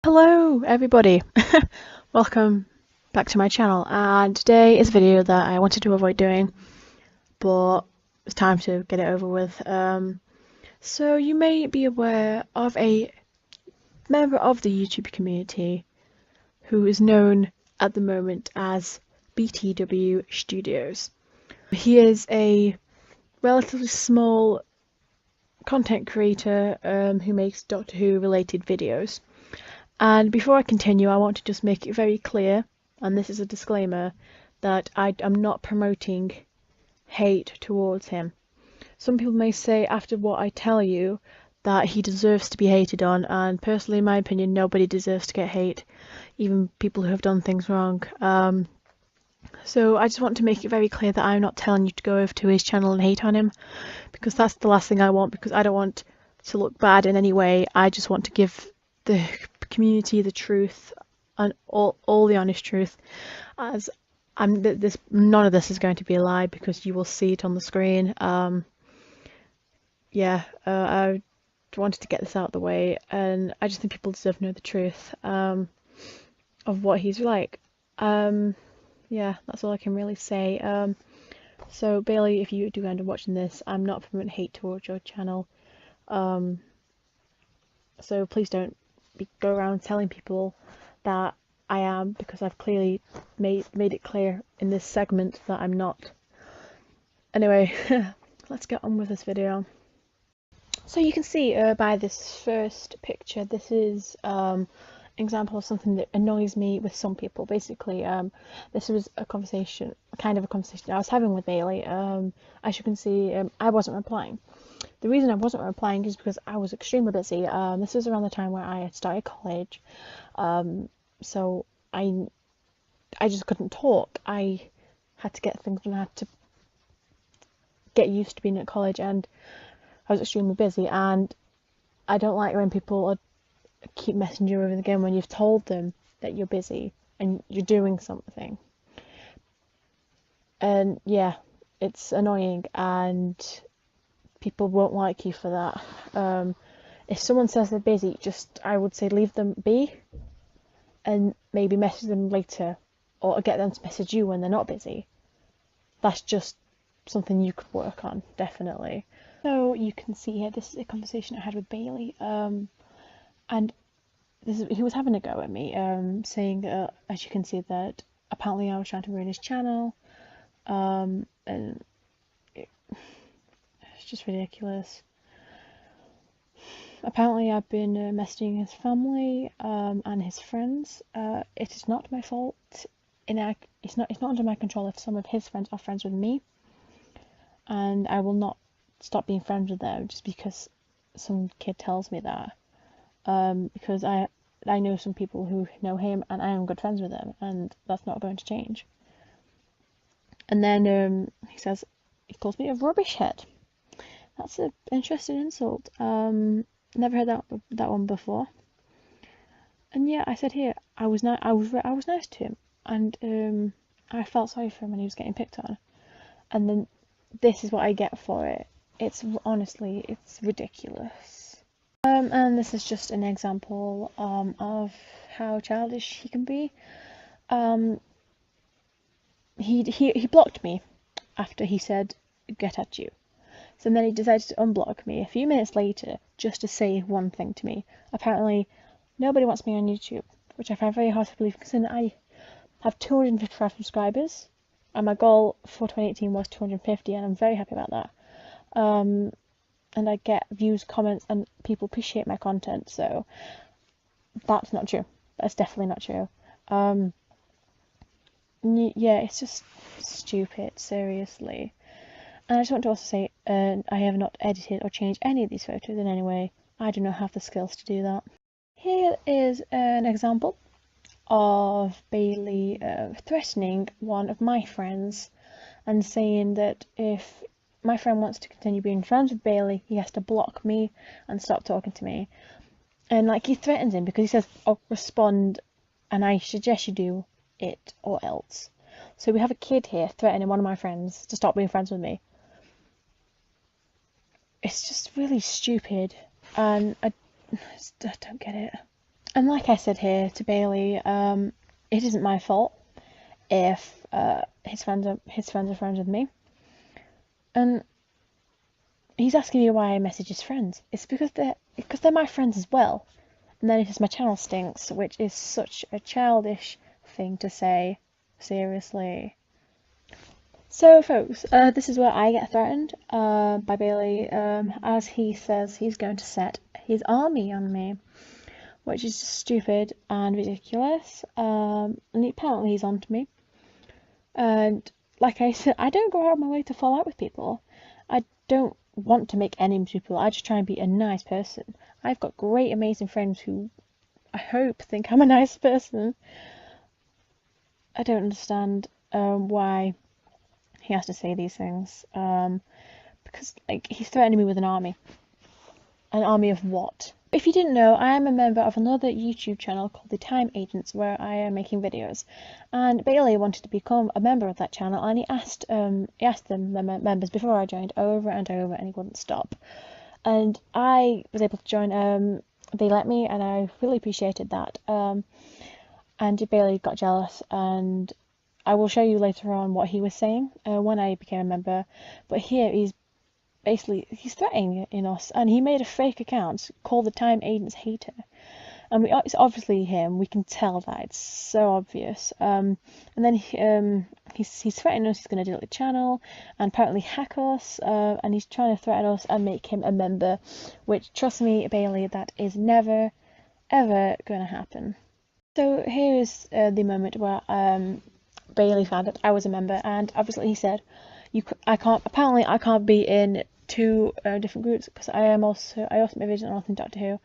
Hello everybody, welcome back to my channel, and today is a video that I wanted to avoid doing, but it's time to get it over with. So you may be aware of a member of the YouTube community who is known at the moment as BTW Studios. He is a relatively small content creator who makes Doctor Who related videos. And before I continue, I want to just make it very clear, and this is a disclaimer, that I am not promoting hate towards him. Some people may say after what I tell you that he deserves to be hated on, and personally, in my opinion, nobody deserves to get hate, even people who have done things wrong. So I just want to make it very clear that I'm not telling you to go over to his channel and hate on him, because that's the last thing I want, because I don't want to look bad in any way. I just want to give the community the truth and all the honest truth, as none of this is going to be a lie, because you will see it on the screen. I wanted to get this out of the way, and I just think people deserve to know the truth of what he's like. Yeah, that's all I can really say. So Bailey, if you do end up watching this, I'm not promoting hate towards your channel, so please don't go around telling people that I am, because I've clearly made it clear in this segment that I'm not. Anyway, let's get on with this video. So you can see by this first picture, this is example of something that annoys me with some people. Basically, this was a conversation I was having with Bailey. As you can see, I wasn't replying. The reason I wasn't replying is because I was extremely busy. This was around the time where I had started college, so I just couldn't talk. I had to get things done. I had to get used to being at college, and I was extremely busy. And I don't like when people keep messaging you over again when you've told them that you're busy and you're doing something. And yeah, it's annoying, and people won't like you for that. If someone says they're busy, I would say leave them be, and maybe message them later, or get them to message you when they're not busy. That's just something you could work on, definitely. So you can see here, this is a conversation I had with Bailey, and he was having a go at me, saying, as you can see, that apparently I was trying to ruin his channel, and it's just ridiculous. Apparently I've been messaging his family and his friends. It is not my fault. It's not under my control if some of his friends are friends with me, and I will not stop being friends with them just because some kid tells me that. Because I know some people who know him, and I am good friends with them, and that's not going to change. And then he calls me a rubbish head. That's an interesting insult. Never heard that one before. And yeah, I said here I was nice to him, and I felt sorry for him when he was getting picked on. And then this is what I get for it. It's honestly, it's ridiculous. And this is just an example of how childish he can be. He blocked me after he said "get at you." So then he decided to unblock me a few minutes later just to say one thing to me. Apparently, nobody wants me on YouTube, which I find very hard to believe, considering I have 255 subscribers, and my goal for 2018 was 250, and I'm very happy about that. And I get views, comments, and people appreciate my content, so that's not true. That's definitely not true. Yeah, it's just stupid, seriously. And I just want to also say, I have not edited or changed any of these photos in any way. I do not have the skills to do that. Here is an example of Bailey threatening one of my friends and saying that if my friend wants to continue being friends with Bailey, he has to block me and stop talking to me. And like, he threatens him because he says, "I'll respond, and I suggest you do it or else." So we have a kid here threatening one of my friends to stop being friends with me. It's just really stupid, and I don't get it. And like I said here to Bailey, it isn't my fault if his friends are friends with me. And he's asking me why I message his friends. It's because they're my friends as well. And then he says my channel stinks, which is such a childish thing to say. Seriously. So, folks, this is where I get threatened by Bailey, as he says he's going to set his army on me, which is stupid and ridiculous. And apparently he's on to me. And like I said, I don't go out of my way to fall out with people. I don't want to make enemies with people. I just try and be a nice person. I've got great, amazing friends who I hope think I'm a nice person. I don't understand why he has to say these things. Because like he's threatening me with an army. An army of what? If you didn't know, I am a member of another YouTube channel called The Time Agents, where I am making videos. And Bailey wanted to become a member of that channel, and he asked the members before I joined over and over, and he wouldn't stop. And I was able to join. They let me, and I really appreciated that. And Bailey got jealous, and I will show you later on what he was saying when I became a member. But here he's threatening us, and he made a fake account called the Time Agents Hater, and it's obviously him. We can tell that, it's so obvious. And then he's threatening us. He's going to delete the channel and apparently hack us, and he's trying to threaten us and make him a member, which, trust me, Bailey, that is never ever going to happen. So here is the moment where Bailey found that I was a member, and obviously he said, I can't be in two different groups, because I also make videos on all things Doctor Who,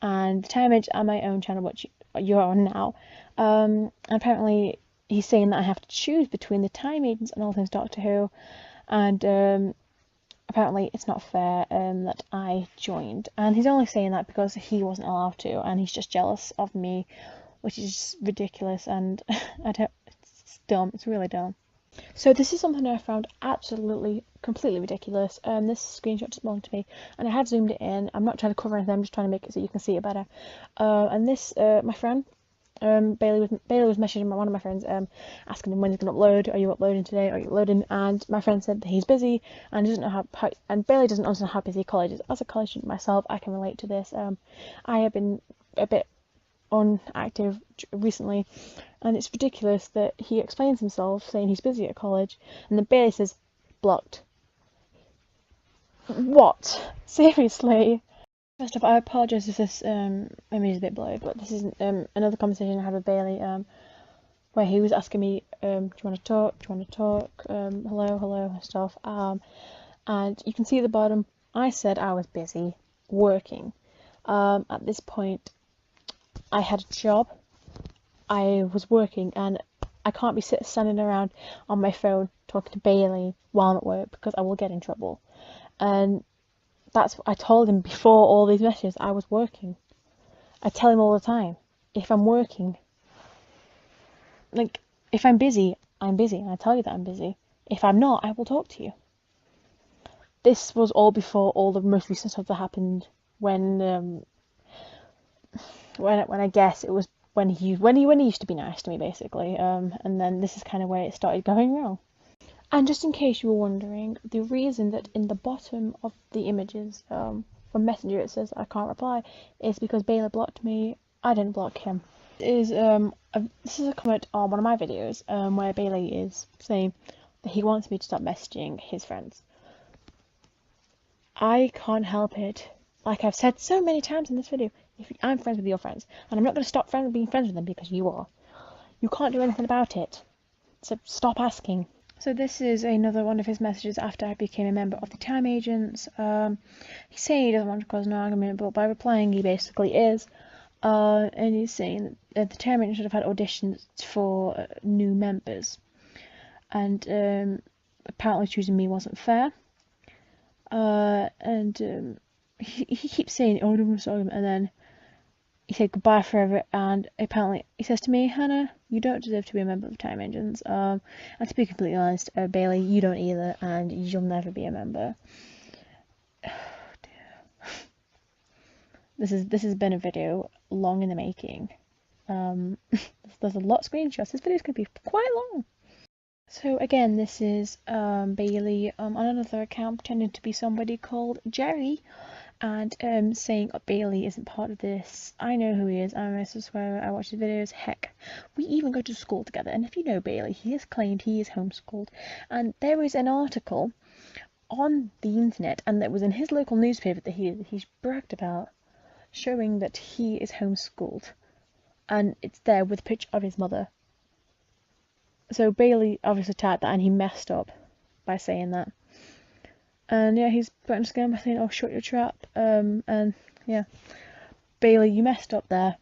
and the Time Age and my own channel, which you're on now. Apparently he's saying that I have to choose between the Time Agents and all things Doctor Who, and apparently it's not fair that I joined, and he's only saying that because he wasn't allowed to, and he's just jealous of me, which is just ridiculous, and it's dumb. It's really dumb. So this is something I found absolutely, completely ridiculous. This screenshot just belonged to me, and I had zoomed it in. I'm not trying to cover anything, I'm just trying to make it so you can see it better. And this, my friend, Bailey was messaging one of my friends, asking him when he's going to upload. Are you uploading today? Are you uploading? And my friend said that he's busy, and doesn't know how and Bailey doesn't understand how busy college is. As a college student myself, I can relate to this. I have been a bit unactive recently, and it's ridiculous that he explains himself saying he's busy at college, and then Bailey says blocked. What? Seriously? First off, I apologise if this image is a bit blurry, but this is another conversation I had with Bailey, where he was asking me, do you want to talk? Do you want to talk? Hello, and stuff. And you can see at the bottom, I said I was busy working. At this point, I had a job, I was working, and I can't be standing around on my phone talking to Bailey while I'm at work, because I will get in trouble. And that's what I told him before all these messages. I was working. I tell him all the time, if I'm working, like, if I'm busy, I'm busy, and I tell you that I'm busy. If I'm not, I will talk to you. This was all before all the most recent stuff that happened when I guess it was when he used to be nice to me, basically, and then this is kind of where it started going wrong. And just in case you were wondering, the reason that in the bottom of the images from Messenger it says I can't reply is because Bailey blocked me. I didn't block him. This is a comment on one of my videos where Bailey is saying that he wants me to stop messaging his friends. I can't help it. Like I've said so many times in this video, I'm friends with your friends, and I'm not going to stop being friends with them because you are. You can't do anything about it, so stop asking. So this is another one of his messages after I became a member of the Time Agents. He's saying he doesn't want to cause an argument, but by replying he basically is. And he's saying that the Time Agents should have had auditions for new members, and apparently choosing me wasn't fair. And he keeps saying, oh, I don't want to argument, and then he said goodbye forever, and apparently he says to me, Hannah, you don't deserve to be a member of Time Agents. And to be completely honest, Bailey, you don't either, and you'll never be a member. Oh, dear. This has been a video long in the making. There's a lot of screenshots. This video is going to be quite long. So again, this is Bailey on another account pretending to be somebody called Jerry, and saying Bailey isn't part of this. I know who he is. I'm a subscriber. I watch his videos. Heck, we even go to school together. And if you know Bailey, he has claimed he is homeschooled. And there is an article on the internet, and it was in his local newspaper that he's bragged about, showing that he is homeschooled, and it's there with a picture of his mother. So Bailey obviously typed that, and he messed up by saying that. And yeah, he's put on scam by saying, "Oh, shut your trap." And yeah, Bailey, you messed up there.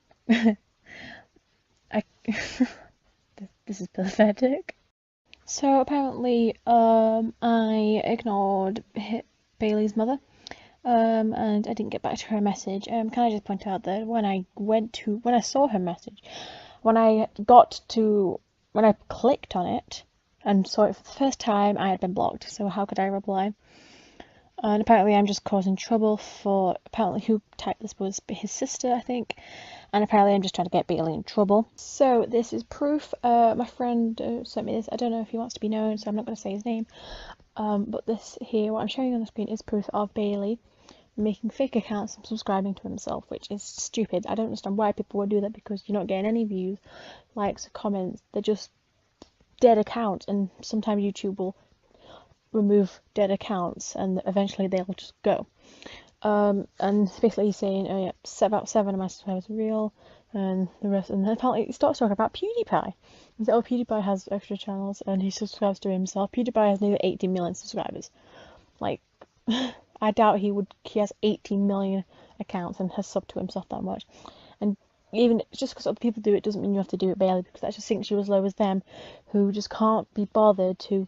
This is pathetic. So apparently, I ignored Bailey's mother, and I didn't get back to her message. Can I just point out that when I saw her message, when I clicked on it and saw it for the first time, I had been blocked. So how could I reply? And apparently I'm just causing trouble for, apparently who typed this was his sister, I think. And apparently I'm just trying to get Bailey in trouble. So this is proof. My friend sent me this. I don't know if he wants to be known, so I'm not going to say his name. But this here, what I'm showing on the screen, is proof of Bailey making fake accounts and subscribing to himself, which is stupid. I don't understand why people would do that, because you're not getting any views, likes, comments. They're just dead accounts, and sometimes YouTube will remove dead accounts and eventually they'll just go. And basically he's saying, oh yeah, about 7 of my subscribers are real, and the rest, and then apparently he starts talking about PewDiePie. He said, oh, PewDiePie has extra channels and he subscribes to himself. PewDiePie has nearly 18 million subscribers. Like, I doubt he has 18 million accounts and has subbed to himself that much. And even just because other people do it doesn't mean you have to do it, Bailey, because that just sinks you as low as them, who just can't be bothered to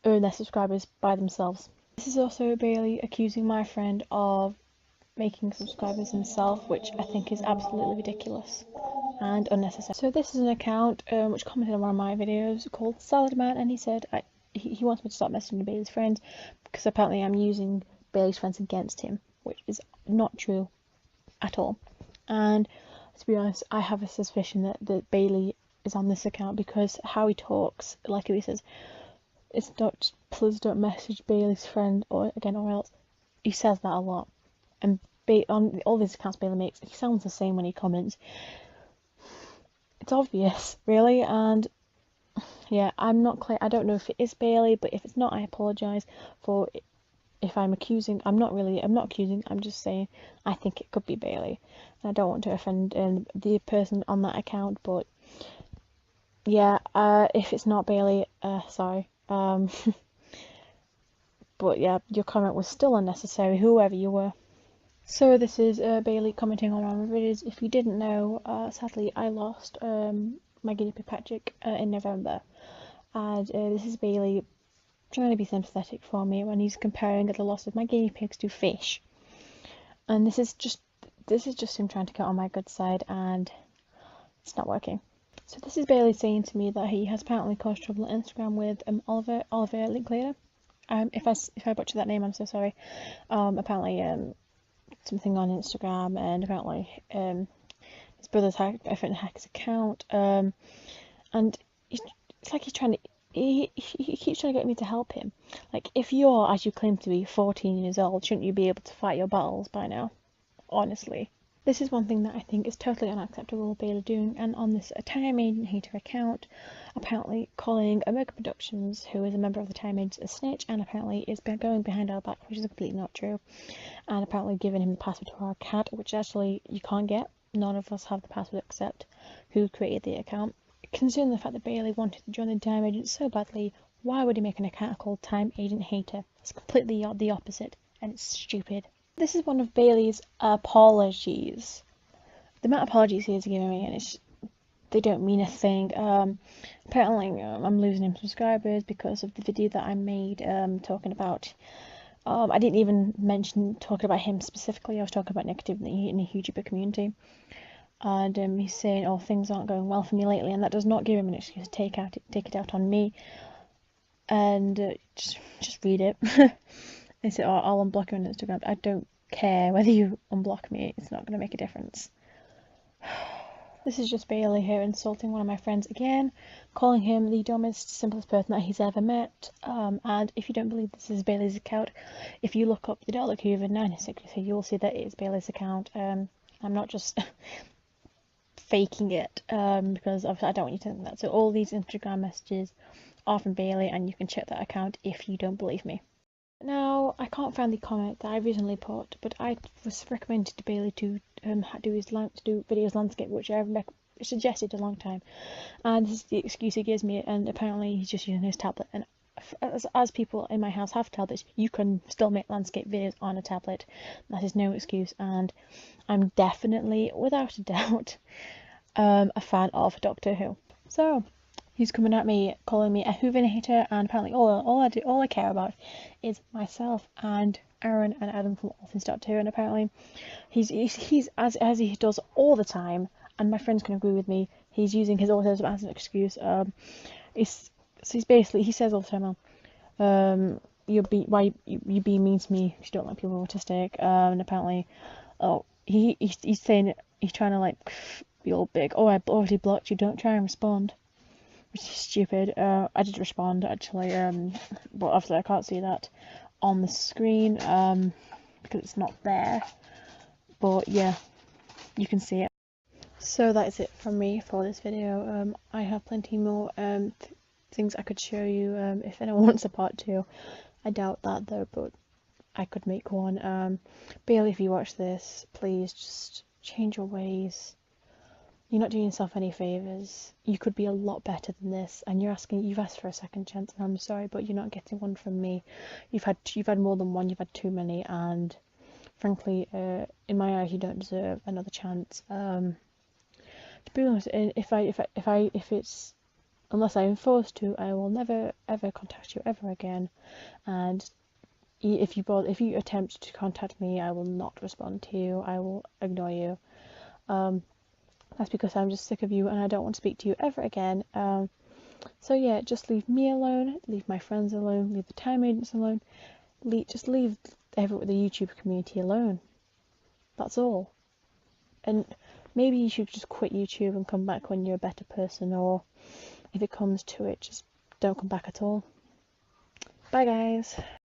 earn their subscribers by themselves. This is also Bailey accusing my friend of making subscribers himself, which I think is absolutely ridiculous and unnecessary. So this is an account which commented on one of my videos called Salad Man, and he said he wants me to stop messaging Bailey's friends because apparently I'm using Bailey's friends against him, which is not true at all. And to be honest, I have a suspicion that Bailey is on this account because how he talks, like he says, it's not, please don't message Bailey's friend or else. He says that a lot. And on all these accounts Bailey makes, he sounds the same when he comments. It's obvious, really, and yeah, I don't know if it is Bailey, but if it's not, I apologise for if I'm accusing. I'm not accusing, I'm just saying I think it could be Bailey. And I don't want to offend the person on that account, but yeah, if it's not Bailey, sorry. But yeah, your comment was still unnecessary, whoever you were. So this is Bailey commenting on our videos. If you didn't know, sadly I lost my guinea pig Patrick in November, and this is Bailey trying to be sympathetic for me when he's comparing the loss of my guinea pigs to fish. And this is just him trying to get on my good side, and it's not working. So this is Bailey saying to me that he has apparently caused trouble on Instagram with Oliver Linklater. If I butcher that name, I'm so sorry. Apparently something on Instagram, and apparently his brother's hacked his account. And it's like he keeps trying to get me to help him. Like, if you're, as you claim to be, 14 years old, shouldn't you be able to fight your battles by now? Honestly. This is one thing that I think is totally unacceptable Bailey doing, and on this Time Agent Hater account, apparently calling Omega Productions, who is a member of the Time Agents, a snitch, and apparently is going behind our back, which is completely not true, and apparently giving him the password to our account, which actually you can't get. None of us have the password except who created the account. Considering the fact that Bailey wanted to join the Time Agents so badly, why would he make an account called Time Agent Hater? It's completely the opposite, and it's stupid. This is one of Bailey's apologies. The amount of apologies he has given me, and they don't mean a thing. Apparently, I'm losing him subscribers because of the video that I made talking about. I didn't even mention talking about him specifically. I was talking about negativity in the YouTuber community. And he's saying, "Oh, things aren't going well for me lately," and that does not give him an excuse to take it out on me. And just read it. They say, "Oh, I'll unblock you on Instagram." care whether you unblock me. It's not going to make a difference. This is just Bailey here insulting one of my friends again, calling him the dumbest, simplest person that he's ever met. And if you don't believe this is Bailey's account, if you look up the Bailey The Whovian 963, you will see that it is Bailey's account. I'm not just faking it, because obviously I don't want you to think that. So all these Instagram messages are from Bailey, and you can check that account if you don't believe me. Now, I can't find the comment that I recently put, but I was recommended to Bailey to do videos landscape, which I suggested a long time, and this is the excuse he gives me, and apparently he's just using his tablet. And as people in my house have tablets, you can still make landscape videos on a tablet. That is no excuse, and I'm definitely, without a doubt, a fan of Doctor Who. So he's coming at me, calling me a Whovinator, and apparently all I care about is myself and Aaron and Adam from All Things Doctor Who, and apparently he's as he does all the time, and my friends can agree with me, he's using his autism as an excuse. He's basically, he says all the time, you're being mean to me because you don't like people autistic, and apparently, he's saying, he's trying to like be all big. Oh, I already blocked you, don't try and respond. Which is stupid. I did respond actually, but obviously I can't see that on the screen because it's not there. But yeah, you can see it. So that is it from me for this video. I have plenty more things I could show you if anyone wants a part 2. I doubt that though, but I could make one. Bailey, if you watch this, please just change your ways. You're not doing yourself any favours. You could be a lot better than this, and you've asked for a second chance, and I'm sorry, but you're not getting one from me. You've had more than one, you've had too many, and frankly, in my eyes, you don't deserve another chance. To be honest, if it's, unless I am forced to, I will never ever contact you ever again, and if you attempt to contact me, I will not respond to you. I will ignore you. That's because I'm just sick of you and I don't want to speak to you ever again. So yeah, just leave me alone, leave my friends alone, leave the time agents alone, just leave the YouTube community alone. That's all. And maybe you should just quit YouTube and come back when you're a better person, or if it comes to it, just don't come back at all. Bye guys.